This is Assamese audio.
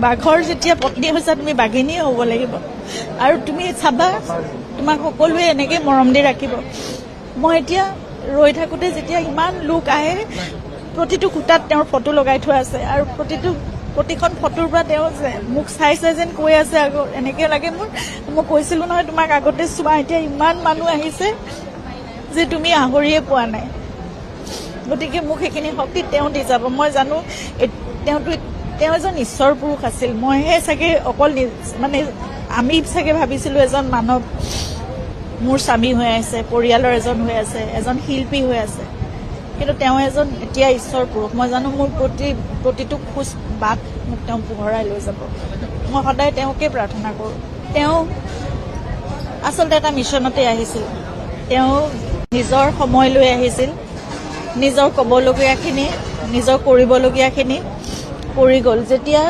বাঘৰ যেতিয়া পত্নী হৈছা তুমি বাঘিনী হ'ব লাগিব আৰু তুমি চাবা তোমাক সকলোৱে এনেকৈ মৰম দি ৰাখিব। মই এতিয়া ৰৈ থাকোঁতে যেতিয়া ইমান লোক আহে প্ৰতিটো খুঁটাত তেওঁৰ ফটো লগাই থোৱা আছে আৰু প্ৰতিখন ফটোৰ পৰা তেওঁ মোক চাইছে যেন কৈ আছে আকৌ এনেকৈ লাগে মই কৈছিলোঁ নহয় তোমাক আগতে চোৱা এতিয়া ইমান মানুহ আহিছে যে তুমি আহৰিয়ে পোৱা নাই। গতিকে মোক সেইখিনি শক্তি তেওঁ দি যাব। মই জানো তেওঁ এজন ঈশ্বৰ পুৰুষ আছিল। মইহে চাগে অকল মানে আমি চাগে ভাবিছিলোঁ এজন মানৱ মোৰ স্বামী হৈ আছে, পৰিয়ালৰ এজন হৈ আছে, এজন শিল্পী হৈ আছে, কিন্তু তেওঁ এজন এতিয়া ঈশ্বৰ পুৰুষ। মই জানো মোৰ প্ৰতিটো খোজ বাট মোক তেওঁ পোহৰাই লৈ যাব। মই সদায় তেওঁকে প্ৰাৰ্থনা কৰোঁ। তেওঁ আচলতে এটা মিছনতে আহিছিল। তেওঁ নিজৰ সময় লৈ আহিছিল, নিজৰ ক'বলগীয়াখিনি নিজৰ কৰিবলগীয়াখিনি কৰি গ'ল। যেতিয়া